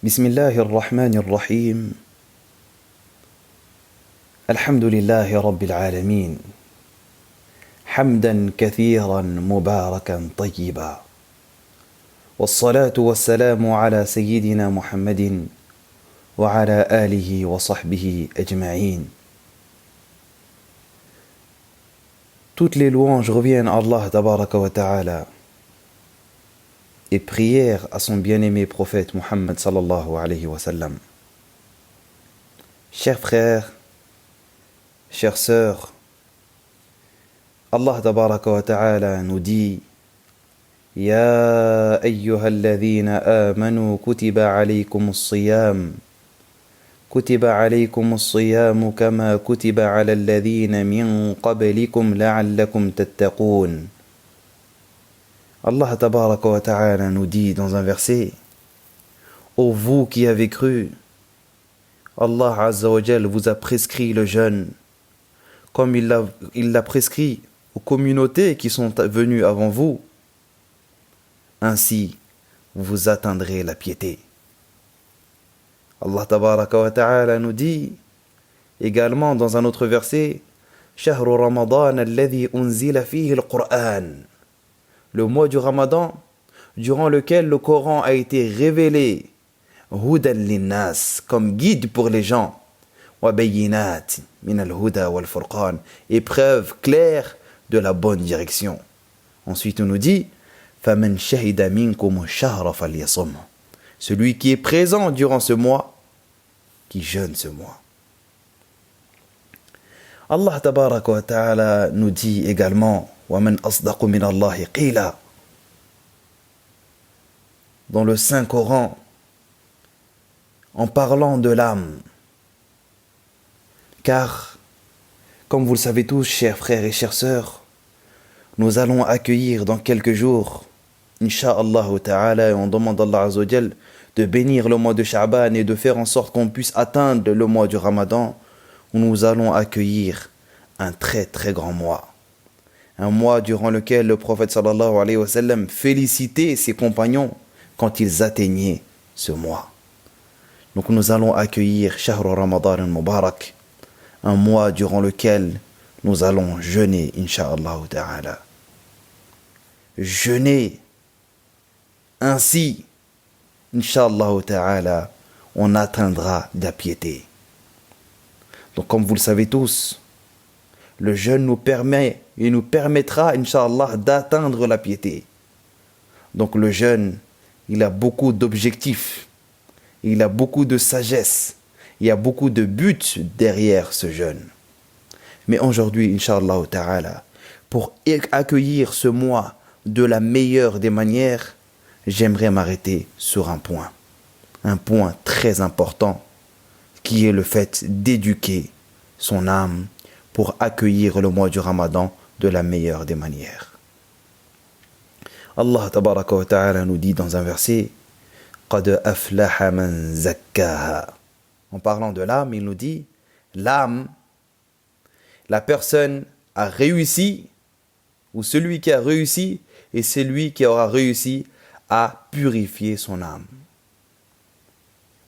بسم الله الرحمن الرحيم الحمد لله رب العالمين حمدا كثيرا مباركا طيبا والصلاة والسلام على سيدنا محمد وعلى آله وصحبه أجمعين. Toutes les louanges reviennent à Allah tabaraka wa ta'ala et prière à son bien-aimé prophète Muhammad sallallahu alayhi wa sallam. Chers frères, chères sœurs, Allah tabaraka wa ta'ala nous dit Ya ayyuhalladhina amanu kutiba alaykumus siyam كتب عليكم الصيام كما كتب على الذين من قبلكم لعلكم تتقون. Allah tabaraka wa ta'ala nous dit dans un verset: Ô vous qui avez cru, Allah azza wa jal vous a prescrit le jeûne comme il l'a prescrit aux communautés qui sont venues avant vous. Ainsi, vous atteindrez la piété. Allah tabaraka wa ta'ala nous dit également dans un autre verset: شهر رمضان الذي أنزل فيه القرآن. Le mois du Ramadan durant lequel le Coran a été révélé, هدى للناس, comme guide pour les gens, وبينات من الهدى والفرقان, épreuve claire de la bonne direction. Ensuite on nous dit فمن شهد منكم الشهر فليصم. Celui qui est présent durant ce mois, qui jeûne ce mois. Allah tabaraka wa ta'ala nous dit également وَمَنْ أَصْدَقُ مِنَ اللَّهِ قِيلًا. Dans le Saint-Coran, en parlant de l'âme. Car, comme vous le savez tous, chers frères et chères sœurs, nous allons accueillir dans quelques jours, Inch'Allah ta'ala, et on demande à Allah Azza wa Jal de bénir le mois de Sha'ban et de faire en sorte qu'on puisse atteindre le mois du Ramadan, où nous allons accueillir un très très grand mois. Un mois durant lequel le prophète sallallahu alayhi wa sallam félicitait ses compagnons quand ils atteignaient ce mois. Donc nous allons accueillir Shahr Ramadan al-Mubarak, un mois durant lequel nous allons jeûner, Inch'Allah ta'ala. Jeûner. Ainsi, Inch'Allah ta'ala, on atteindra la piété. Donc comme vous le savez tous, le jeûne nous permet et nous permettra, Inch'Allah, d'atteindre la piété. Donc le jeûne, il a beaucoup d'objectifs, il a beaucoup de sagesse, il y a beaucoup de buts derrière ce jeûne. Mais aujourd'hui, Inch'Allah ta'ala, pour accueillir ce mois de la meilleure des manières, j'aimerais m'arrêter sur un point très important, qui est le fait d'éduquer son âme pour accueillir le mois du Ramadan de la meilleure des manières. Allah tabaraka wa ta'ala nous dit dans un verset: قَدْ أَفْلَحَ مَنْ زَكَّاهَا. En parlant de l'âme, il nous dit l'âme, la personne a réussi, ou celui qui a réussi, et celui qui aura réussi à purifier son âme.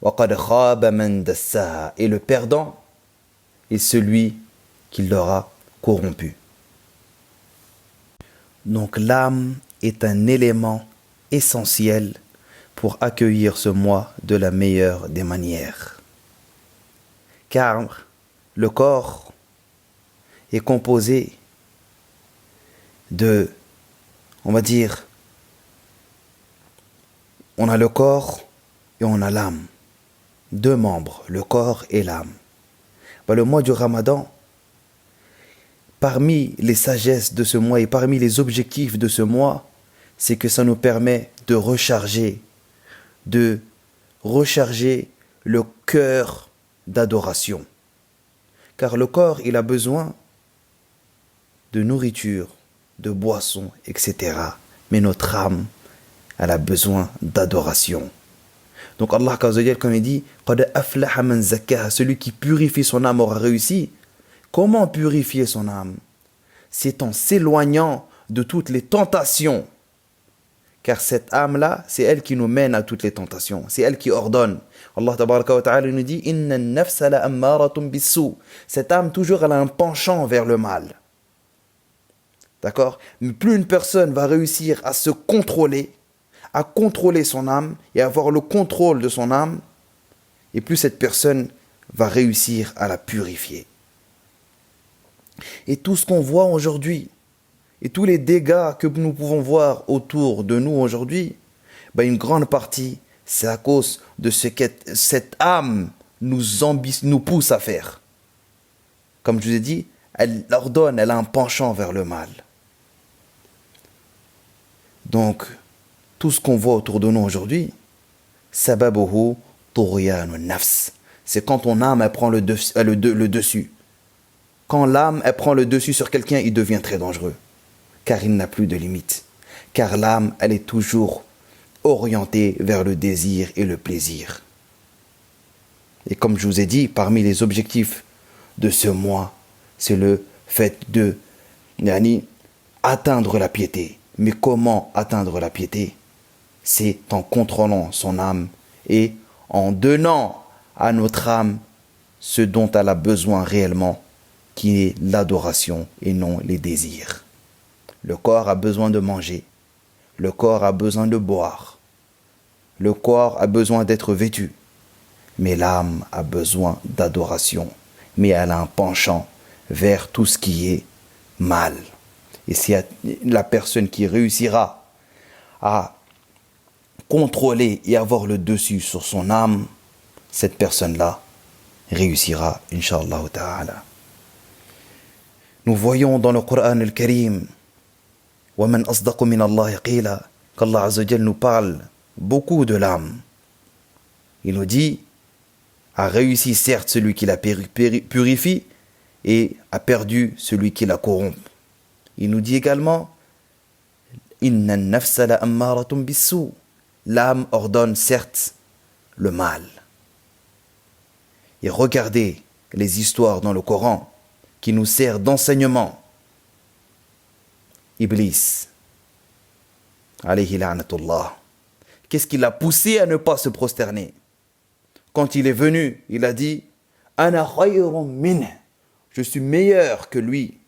وَقَدْ خَابَ مَنْ دَسَّاهَا. Et le perdant est celui qui l'aura corrompu. Donc l'âme est un élément essentiel pour accueillir ce mois de la meilleure des manières. Car le corps est composé de, on va dire, on a le corps et on a l'âme. Deux membres, le corps et l'âme. Le mois du Ramadan, parmi les sagesses de ce mois et parmi les objectifs de ce mois, c'est que ça nous permet de recharger le cœur d'adoration. Car le corps, il a besoin de nourriture, de boissons, etc. Mais notre âme, elle a besoin d'adoration. Donc Allah comme il dit, قَدْ أَفْلَحَ مَنْ زَكَّاهَا. Celui qui purifie son âme aura réussi. Comment purifier son âme? C'est en s'éloignant de toutes les tentations Car cette âme-là, c'est elle qui nous mène à toutes les tentations. C'est elle qui ordonne. Allah tabaraka wa ta'ala nous dit « Inna nafsa la ammaratun bis-sou » Cette âme, toujours, elle a un penchant vers le mal. D'accord? Mais plus une personne va réussir à se contrôler, à contrôler son âme et avoir le contrôle de son âme, et plus cette personne va réussir à la purifier. Et tout ce qu'on voit aujourd'hui, et tous les dégâts que nous pouvons voir autour de nous aujourd'hui, une grande partie, c'est à cause de ce que cette âme nous pousse à faire. Comme je vous ai dit, elle ordonne, elle a un penchant vers le mal. Donc, tout ce qu'on voit autour de nous aujourd'hui, sababuhu tughyanun nafs. C'est quand ton âme elle prend le dessus. Quand l'âme elle prend le dessus sur quelqu'un, il devient très dangereux. Car il n'a plus de limite. Car l'âme, elle est toujours orientée vers le désir et le plaisir. Et comme je vous ai dit, parmi les objectifs de ce mois, c'est le fait de atteindre la piété. Mais comment atteindre la piété? C'est en contrôlant son âme et en donnant à notre âme ce dont elle a besoin réellement, qui est l'adoration et non les désirs. Le corps a besoin de manger, le corps a besoin de boire, le corps a besoin d'être vêtu, mais l'âme a besoin d'adoration, mais elle a un penchant vers tout ce qui est mal. Et c'est la personne qui réussira à contrôler et avoir le dessus sur son âme, cette personne-là réussira, Inch'Allah ta'ala. Nous voyons dans le Coran al-Karim, وَمَنْ أَصْدَقُ مِنَ اللَّهِ قِيلًا, qu'Allah Azza wa Jal nous parle beaucoup de l'âme. Il nous dit, a réussi certes celui qui la purifie et a perdu celui qui la corrompt. Il nous dit également, Inna nafsa la ammaratun bis-sou. L'âme ordonne certes le mal. Et regardez les histoires dans le Coran qui nous servent d'enseignement. Iblis, alayhi la'natullah, qu'est-ce qui l'a poussé à ne pas se prosterner? Quand il est venu, il a dit, Ana khayrun min, je suis meilleur que lui.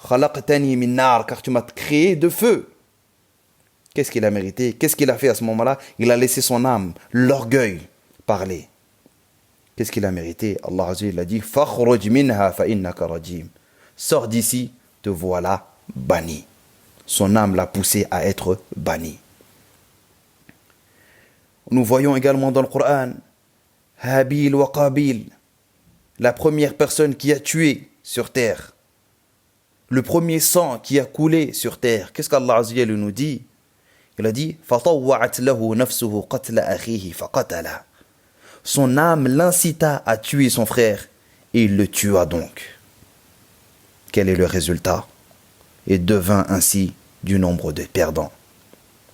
Khalaqtani min nar, car tu m'as créé de feu. Qu'est-ce qu'il a mérité? Qu'est-ce qu'il a fait à ce moment-là? Il a laissé son âme, l'orgueil, parler. Qu'est-ce qu'il a mérité? Allah Azza wa Jalla a dit, Fakhruj minha fa innaka rajim. Sors d'ici, te voilà banni. Son âme l'a poussé à être banni. Nous voyons également dans le Coran, Habil wa Qabil, la première personne qui a tué sur terre, le premier sang qui a coulé sur terre. Qu'est-ce qu'Allah Azza wa Jalla nous dit? Il a dit, فَطَوَّعَتْ لَهُ نَفْسُهُ قَتْلَ أَخِيهِ فَقَتَلَهُ. Son âme l'incita à tuer son frère et il le tua donc. Quel est le résultat? Et devint ainsi du nombre de perdants.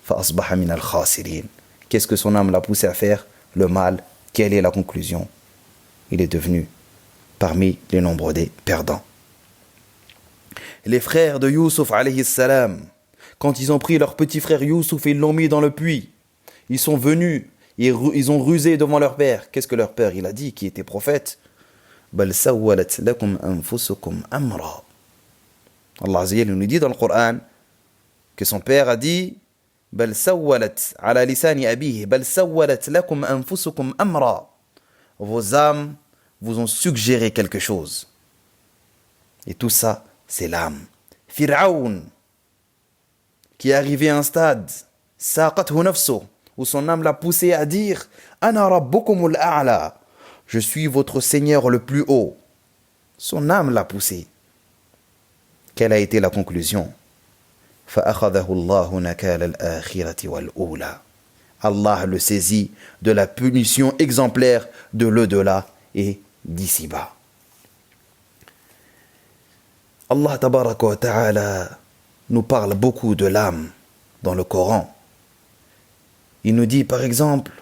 فَأَصْبَحَ مِنَ الْخَاسِرِينَ. Qu'est-ce que son âme l'a poussé à faire? Le mal. Quelle est la conclusion? Il est devenu parmi les nombres des perdants. Les frères de Youssouf alayhi salam, quand ils ont pris leur petit frère Youssouf et ils l'ont mis dans le puits, ils sont venus, ils ont rusé devant leur père. Qu'est-ce que leur père il a dit, qui était prophète? بَلْ سَوَّلَتْ لَكُمْ أَنفُسُكُمْ أَمْرًا. Allah Azza wa Jalla nous dit dans le Coran que son père a dit بَلْ سَوَّلَتْ عَلَى لِسَانِ أَبِيهِ بَلْ سَوَّلَتْ لَكُمْ أَنفُسُكُمْ أَمْرًا. Vos âmes vous ont suggéré quelque chose. Et tout ça, c'est l'âme. Fir'aoun, qui est arrivé à un stade, saqathu nafsu, où son âme l'a poussé à dire Ana rabbukumul a'la, je suis votre Seigneur le plus haut. Son âme l'a poussé. Quelle a été la conclusion? فَأَخَذَهُ اللَّهُ نَكَالَ الْآخِرَةِ وَالْأُولَى. Allah le saisit de la punition exemplaire de l'au-delà et d'ici-bas. Allah tabaraka wa ta'ala nous parle beaucoup de l'âme dans le Coran. Il nous dit par exemple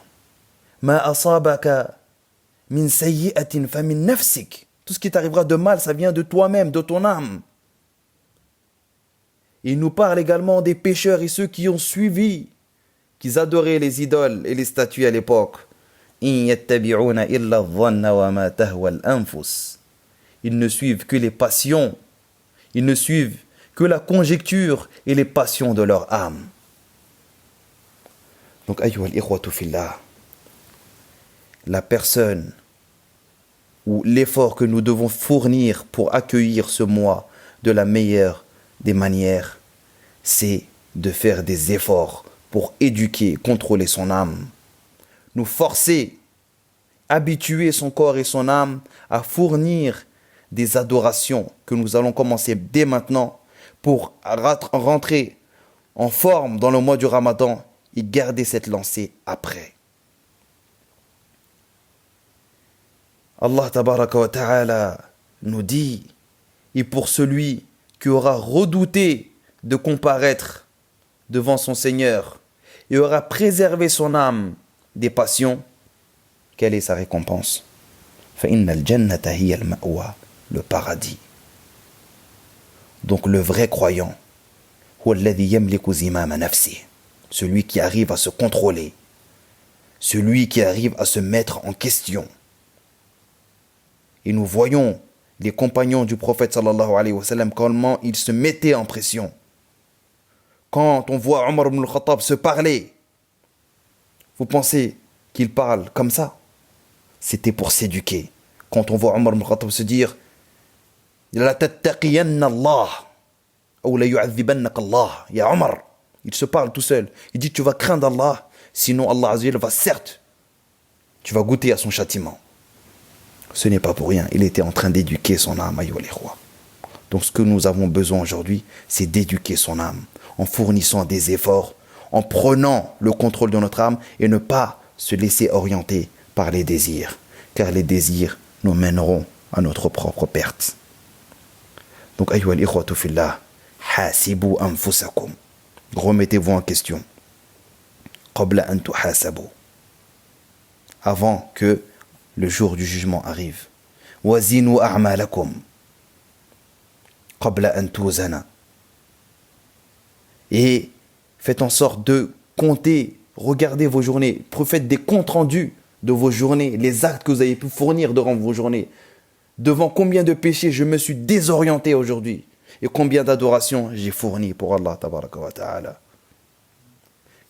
Ma asabaka min sayyi'atin fa min nafsik. Tout ce qui t'arrivera de mal, ça vient de toi-même, de ton âme. Il nous parle également des pécheurs et ceux qui ont suivi qu'ils adoraient les idoles et les statues à l'époque. إِن يَتَّبِعُونَ إِلَّا الظَّنَّ وَمَا تَهْوَى الْأَنفُسُ. Ils ne suivent que les passions, ils ne suivent que la conjecture et les passions de leur âme. Donc, ayyuha al-ikhwatu fillah, la personne ou l'effort que nous devons fournir pour accueillir ce mois de la meilleure des manières, c'est de faire des efforts pour éduquer, contrôler son âme, nous forcer, habituer son corps et son âme à fournir des adorations que nous allons commencer dès maintenant pour rentrer en forme dans le mois du Ramadan et garder cette lancée après. Allah tabaraka wa ta'ala nous dit, et pour celui qui aura redouté de comparaître devant son Seigneur et aura préservé son âme des passions, quelle est sa récompense? فَإِنَّ الْجَنَّةَ هِيَ الْمَأْوَى, le paradis. Donc le vrai croyant, هو الذي يملك زمام نفسه, celui qui arrive à se contrôler, celui qui arrive à se mettre en question. Et nous voyons les compagnons du prophète sallallahu alayhi wa sallam comment ils se mettaient en pression. Quand on voit Omar ibn al-Khattab se parler, vous pensez qu'il parle comme ça? C'était pour s'éduquer. Quand on voit Omar ibn al-Khattab se dire la tattaqiyanna Allah ou la yu'adhibannaka Allah, ya Omar, il se parle tout seul. Il dit tu vas craindre Allah, sinon Allah Azza wa Jalla va certes, tu vas goûter à son châtiment. Ce n'est pas pour rien, il était en train d'éduquer son âme, ayyuha al-ikhwa. Donc ce que nous avons besoin aujourd'hui, c'est d'éduquer son âme, en fournissant des efforts, en prenant le contrôle de notre âme et ne pas se laisser orienter par les désirs, car les désirs nous mèneront à notre propre perte. Donc, ayyuha al-ikhwatu fillah, hasibu anfusakum, remettez-vous en question, qabla an tuhasabu, avant que le jour du jugement arrive. Wazinu a'malakum qabla an tuzana. Et faites en sorte de compter, regardez vos journées, faites des comptes rendus de vos journées, les actes que vous avez pu fournir durant vos journées. Devant combien de péchés je me suis désorienté aujourd'hui et combien d'adorations j'ai fourni pour Allah tabaraka wa ta'ala.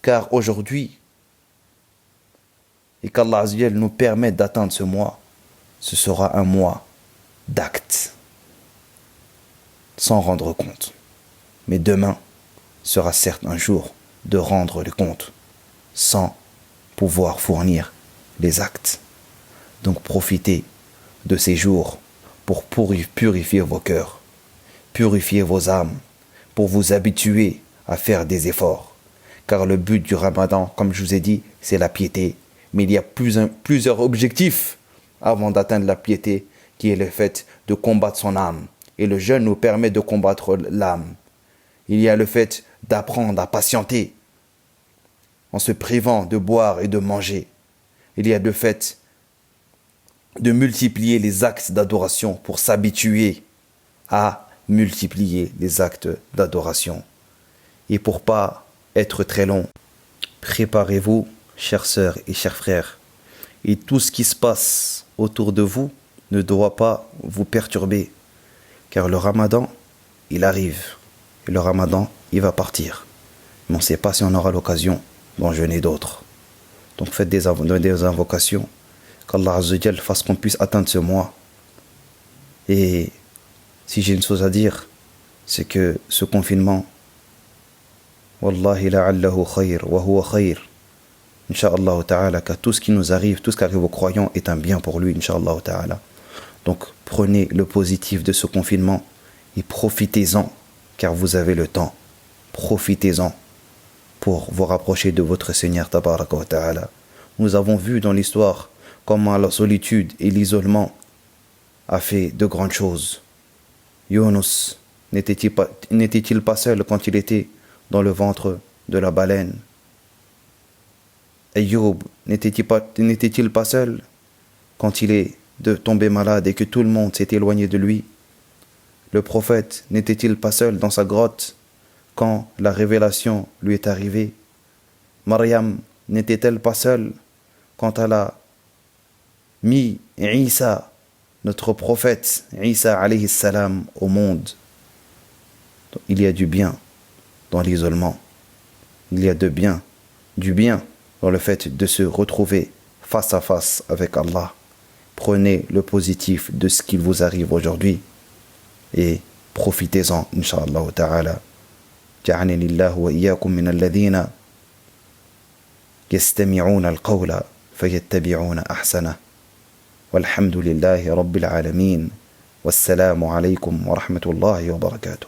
Car aujourd'hui, et qu'Allah Azza wa Jalla nous permette d'atteindre ce mois, ce sera un mois d'actes, sans rendre compte. Mais demain sera certes un jour de rendre les comptes, sans pouvoir fournir les actes. Donc profitez de ces jours pour purifier vos cœurs, purifier vos âmes, pour vous habituer à faire des efforts. Car le but du Ramadan, comme je vous ai dit, c'est la piété. Mais il y a plusieurs objectifs avant d'atteindre la piété, qui est le fait de combattre son âme. Et le jeûne nous permet de combattre l'âme. Il y a le fait d'apprendre à patienter en se privant de boire et de manger. Il y a le fait de multiplier les actes d'adoration pour s'habituer à multiplier les actes d'adoration. Et pour pas être très long, préparez-vous, chères sœurs et chers frères, et tout ce qui se passe autour de vous ne doit pas vous perturber, car le Ramadan, il arrive, et le Ramadan, il va partir. Mais on ne sait pas si on aura l'occasion d'en jeûner d'autres. Donc faites des invocations, qu'Allah Azza wa Jalla fasse qu'on puisse atteindre ce mois. Et si j'ai une chose à dire, c'est que ce confinement, Wallahi la'allahu khayr, wa huwa khayr. Inch'Allah ta'ala, car tout ce qui nous arrive, tout ce qui arrive aux croyants est un bien pour lui, Inch'Allah ta'ala. Donc prenez le positif de ce confinement et profitez-en, car vous avez le temps. Profitez-en pour vous rapprocher de votre Seigneur Tabaraka wa ta'ala. Nous avons vu dans l'histoire comment la solitude et l'isolement a fait de grandes choses. Yunus n'était-il pas seul quand il était dans le ventre de la baleine? Ayyub n'était-il pas seul quand il est tombé malade et que tout le monde s'est éloigné de lui? Le prophète n'était-il pas seul dans sa grotte quand la révélation lui est arrivée? Maryam n'était-elle pas seule quand elle a mis Isa, notre prophète Isa alayhi salam, au monde? Il y a du bien dans l'isolement. Il y a du bien dans le fait de se retrouver face à face avec Allah. Prenez le positif de ce qu'il vous arrive aujourd'hui et profitez-en, incha'Allah ta'ala. جعلني الله وإياكم من الذين يستمعون القول فيتبعون أحسنه والحمد لله رب العالمين والسلام عليكم ورحمة الله وبركاته.